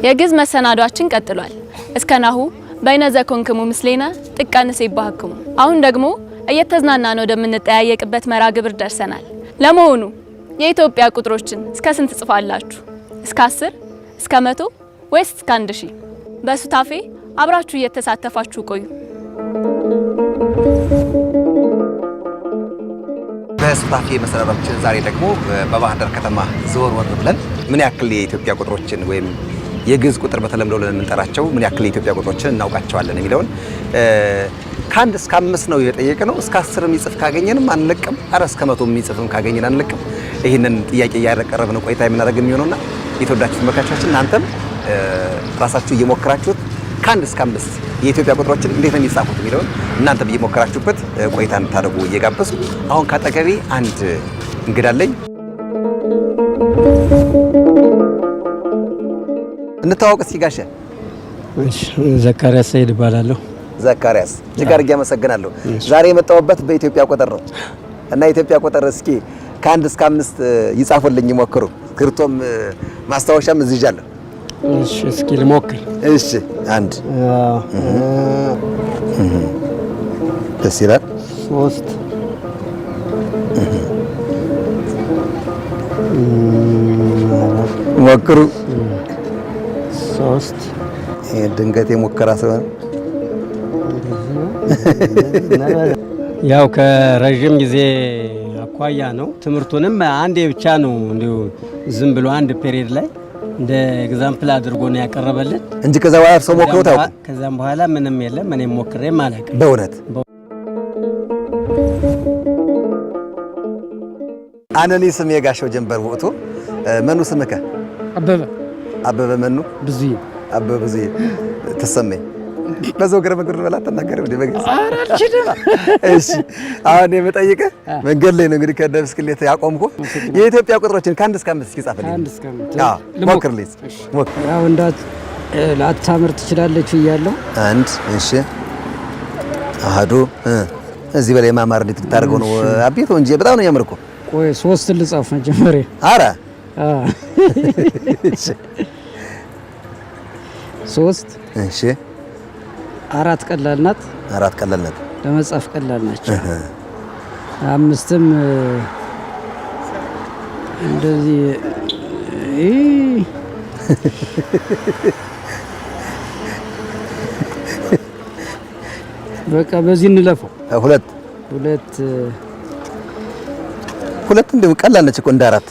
የግዕዝ መሰናዷችን ቀጥሏል። እስከናሁ በይነዘኮንክሙ ምስሌነ ጥቀንስ ይባህክሙ። አሁን ደግሞ እየተዝናናን ወደምንጠያየቅበት መርሃ ግብር ደርሰናል። ለመሆኑ የኢትዮጵያ ቁጥሮችን እስከ ስንት ጽፋላችሁ? እስከ 10 እስከ 100 ወይስ እስከ 1000? በሱታፌ አብራችሁ እየተሳተፋችሁ ቆዩ። በሱታፌ መሰናዷችን ዛሬ ደግሞ በባህር ዳር ከተማ ዘወር ብለን ምን ያክል የኢትዮጵያ ቁጥሮችን ወይም የግዕዝ ቁጥር በተለምዶ ለምንጠራቸው ምን ያክል የኢትዮጵያ ቁጥሮችን እናውቃቸዋለን የሚለውን ከአንድ እስከ 5 ነው የጠየቅነው። እስከ 10 የሚጽፍ ካገኘንም አንለቅም፣ አረ እስከ 100 የሚጽፍም ካገኘን አንለቅም። ይህንን ጥያቄ እያቀረብን ቆይታ የምናደርግ የሚሆነውና የተወዳችሁ ተመልካቾቻችን እናንተም ራሳችሁ እየሞከራችሁት ከአንድ እስከ 5 የኢትዮጵያ ቁጥሮችን እንዴት ነው የሚጻፉት የሚለውን እናንተም እየሞከራችሁበት ቆይታ እንድታደርጉ እየጋበዝኩ አሁን ካጠገቤ አንድ እንግዳ አለኝ። እንተዋወቅ እስኪ ጋሼ። እሺ፣ ዘካርያስ ሰይድ እባላለሁ። ዘካርያስ እጅግ አድርጌ አመሰግናለሁ። ዛሬ የመጣሁበት በኢትዮጵያ ቁጥር ነው እና የኢትዮጵያ ቁጥር እስኪ ከአንድ እስከ 5 ይጻፉልኝ ይሞክሩ። ክርቶም ማስታወሻም እዚህ ይዣለሁ። እሺ፣ እስኪ ልሞክር። እሺ፣ አንድ ደስ ይላል። 3 ሞክሩ። 3 ድንገት የሙከራ ስለሆነ ያው ከረጅም ጊዜ አኳያ ነው። ትምህርቱንም አንዴ ብቻ ነው እንዲሁ ዝም ብሎ አንድ ፔሪድ ላይ እንደ ኤግዛምፕል አድርጎ ነው ያቀረበልን እንጂ ከዛ በኋላ ሰው ሞክሮ ታውቁ? ከዛም በኋላ ምንም የለም። እኔም ሞክሬም አላውቅም በእውነት። አነኒ ስም የጋሻው ጀንበር ወጥቶ መኑ ስምከ? አበበ መኑ ብዙዬ። አበበ ብዙዬ ተሰማኝ። በዛው ገረ መንገድ በላት ተናገረ ወደ በግስ አራችሁም። እሺ፣ አሁን የምጠይቅህ መንገድ ላይ ነው እንግዲህ ከደብስክሌት ያቆምኩ የኢትዮጵያ ቁጥሮችን ከአንድ እስከ 5 ይጻፈልኝ። ከአንድ እስከ 5 አዎ፣ ሞክርልኝ። ያው እንዳት ላታምር ትችላለች እያለሁ አንድ። እሺ፣ አሃዱ እዚህ በላይ ማማር እንዴት ልታደርገው ነው አቤት? እንጂ በጣም ነው ያመርኩ። ቆይ 3 ልጻፍ መጀመሪያ። አረ እሺ፣ 3 እሺ፣ 4 ቀላል ናት። 4 ቀላል ናት፣ ለመጻፍ ቀላል ናቸው። 5ም እንደዚህ በቃ በዚህ እንለፈው። 2 እንደው ቀላል ነች እኮ እንደ 4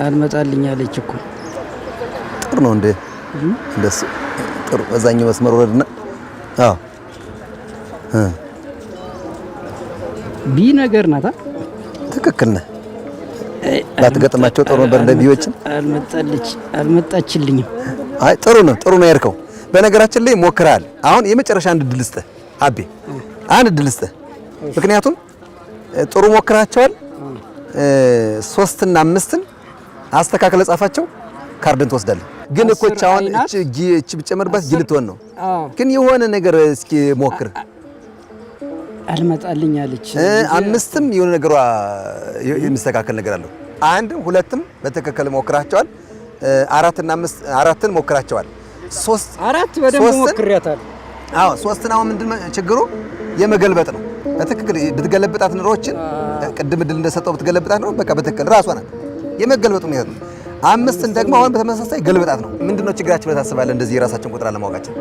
አልመጣልኝ አለች እኮ። ጥሩ ነው እንደሱ ጥሩ። በዛኛው መስመር ወረድና አዎ ቢ ነገር ናታ። ትክክል ነህ። ባትገጥማቸው ጥሩ ነበር። እንደ ቢዎችን አልመጣችልኝም። አይ ጥሩ ነው ያርከው። በነገራችን ላይ ሞክራል። አሁን የመጨረሻ አንድ ድል ልስጥህ አቤ፣ አንድ ድል ልስጥህ። ምክንያቱም ጥሩ ሞክራቸዋል። 3 እና 5ን አስተካክለ ጻፋቸው፣ ካርድን ትወስዳለህ። ግን እኮ አሁን እቺ ብጨመርባት ጅልትሆን ነው። ግን የሆነ ነገር እስኪ ሞክር። አልመጣልኝ አለች። 5ም የሆነ ነገሯ የሚስተካከል ነገር አለው። 1ም 2ም በትክክል ሞክራቸዋል። 4 እና 5 4ን ሞክራቸዋል። 4 በደንብ ሞክሪያታል። አዎ 3 ነው። ምንድነው ችግሩ? የመገልበጥ ነው። በትክክል ብትገለብጣት ኑሮችን ቅድም ድል እንደሰጠው ብትገለብጣት ነው በቃ በትክክል ራሷ ናት። የመገልበጡ ነው። 5ን ደግሞ አሁን በተመሳሳይ ገልብጣት ነው። ምንድነው ችግራችን ብለህ ታስባለህ? እንደዚህ የራሳችን ቁጥር አለማወቃችን፣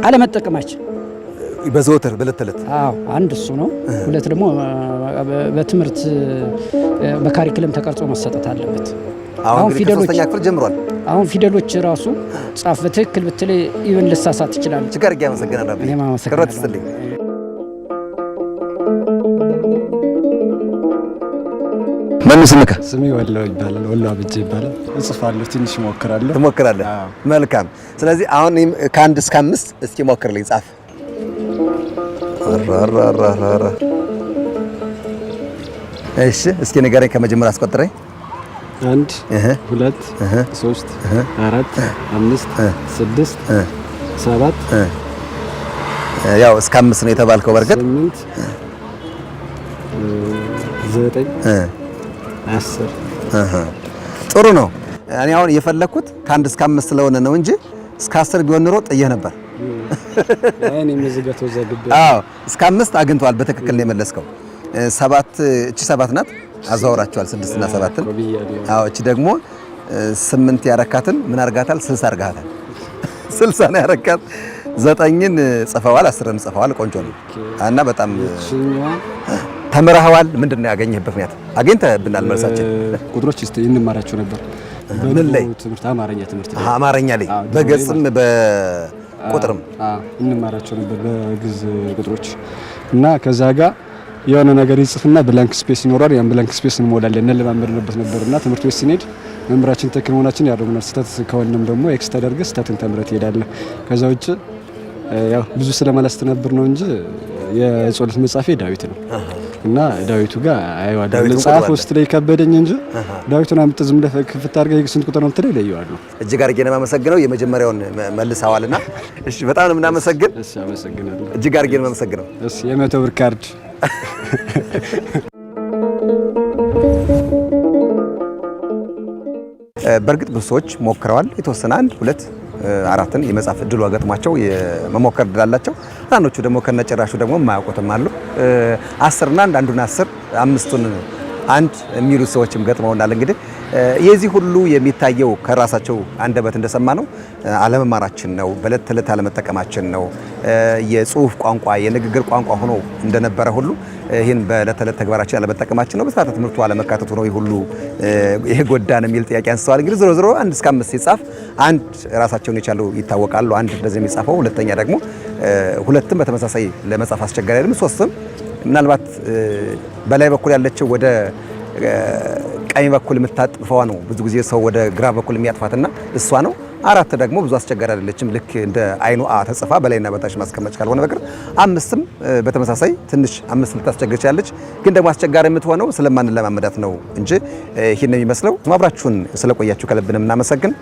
አለመጠቀማችን በዘወትር በለተለት። አዎ አንድ እሱ ነው። 2 ደግሞ በትምህርት በካሪክለም ተቀርጾ መሰጠት አለበት። አሁን ፊደሎች 3ኛ ክፍል ጀምሯል። አሁን ፊደሎች ራሱ ጻፍ በትክክል ብትለይ ኢቭን ልሳሳት ይችላል። ችግር ጋር ያመሰግናለሁ። እኔ ማመሰግናለሁ። ማን ስምከ? ስሜ ወላው ይባላል። ወላው አብጄ ይባላል። እጽፋለሁ፣ ትንሽ እሞክራለሁ። ትሞክራለህ? መልካም። ስለዚህ አሁን ከ1 እስከ 5 እስኪ ሞክርልኝ፣ ጻፍ። አራራራራ እሺ፣ እስኪ ንገረኝ ከመጀመሪያ አስቆጥረኝ። 1 2 3 4 5 6 7 ያው እስከ 5 ነው የተባልከው። በርግጥ 8 9 10 ጥሩ ነው። እኔ አሁን የፈለኩት ከ1 እስከ 5 ስለሆነ ነው እንጂ እስከ 10 ቢሆን ኖሮ ጥዬ ነበር። እኔ ምዝገት ወዘግብ አዎ እስከ 5 አግኝቷል። በትክክል ነው የመለስከው። 7 እቺ 7 ናት። አዛውራቸዋል 6 እና 7ን። አዎ እቺ ደግሞ 8 ያረካትን ምን አርጋታል? 60 አርጋታል። 60 ነው ያረካት። 9ን ጽፈዋል፣ 10ን ጽፈዋል። ቆንጆ ነው እና በጣም ተምረሃዋል። ምንድነው ያገኘህበት ምክንያት? አግኝተህብናል መልሳችን። ቁጥሮች እስቲ እንማራቸው ነበር። ምን ላይ? ትምህርት አማርኛ ትምህርት አማርኛ ላይ በገጽም በቁጥርም እንማራቸው ነበር በግዕዝ ቁጥሮች እና ከዛ ጋር የሆነ ነገር ይጽፍና ብላንክ ስፔስ ይኖራል። ያን ብላንክ ስፔስ እንሞላለን እንለማመድንበት ነበርና ትምህርት ቤት ስንሄድ መምህራችን ትክክል መሆናችን ያደርጉናል። ስህተት ከሆነም ደግሞ ኤክስ ተደርገህ ስህተትን ተምረህ ትሄዳለህ። ከዛ ውጭ ያው ብዙ ስለማላስተናብር ነው እንጂ የጸሎት መጻፌ ዳዊት ነው እና ዳዊቱ ጋር አይዋደው መጽሐፍ ውስጥ ላይ ከበደኝ እንጂ ዳዊቱን አምጥ ዝም ብለህ ክፍት አድርገህ ስንት ቁጥር ነው ትለኝ ለየዋለሁ። እጅግ አድርጌ ነው የማመሰግነው። የመጀመሪያውን መልሰዋልና እሺ፣ በጣም ነው የምናመሰግን። እሺ፣ አመሰግናለሁ። እጅግ አድርጌ ነው የማመሰግነው። እሺ፣ የ100 ብር ካርድ በእርግጥ ብዙ ሰዎች ሞክረዋል። የተወሰነ 1 2 4ን የመጻፍ እድሉ አገጥሟቸው የመሞከር እድል አላቸው። አንዳንዶቹ ደግሞ ከነጭራሹ ደግሞ የማያውቁትም አሉ። 10 እና አንዱን 10 5ቱን 1 የሚሉ ሰዎችም ገጥመውናል። እንግዲህ የዚህ ሁሉ የሚታየው ከራሳቸው አንደበት እንደሰማ ነው አለመማራችን ነው፣ በእለት ተዕለት አለመጠቀማችን ነው። የጽሁፍ ቋንቋ የንግግር ቋንቋ ሆኖ እንደነበረ ሁሉ ይህን በእለት ተዕለት ተግባራችን አለመጠቀማችን ነው። በስርዓተ ትምህርቱ አለመካተቱ ነው ይህ ሁሉ ይሄ ጎዳን የሚል ጥያቄ አንስተዋል። እንግዲህ ዞሮ ዞሮ 1 እስከ 5 ሲጻፍ 1 ራሳቸውን የቻሉ ይታወቃሉ። 1 እንደዚህ የሚጻፈው፣ ሁለተኛ ደግሞ 2ም በተመሳሳይ ለመጻፍ አስቸጋሪ አይደለም። 3ም ምናልባት በላይ በኩል ያለችው ወደ ቀኝ በኩል የምታጥፈዋ ነው ብዙ ጊዜ ሰው ወደ ግራ በኩል የሚያጥፋትና እሷ ነው። 4 ደግሞ ብዙ አስቸጋሪ አይደለችም። ልክ እንደ አይኑ አ ተጽፋ በላይና በታች ማስቀመጥ ካልሆነ በቀር 5ም በተመሳሳይ ትንሽ 5 ልታስቸግር ትችላለች። ግን ደግሞ አስቸጋሪ የምትሆነው ስለማንለማመዳት ነው እንጂ ይሄን ነው የሚመስለው። ማብራችሁን ስለቆያችሁ ከልብ ነው የምናመሰግን።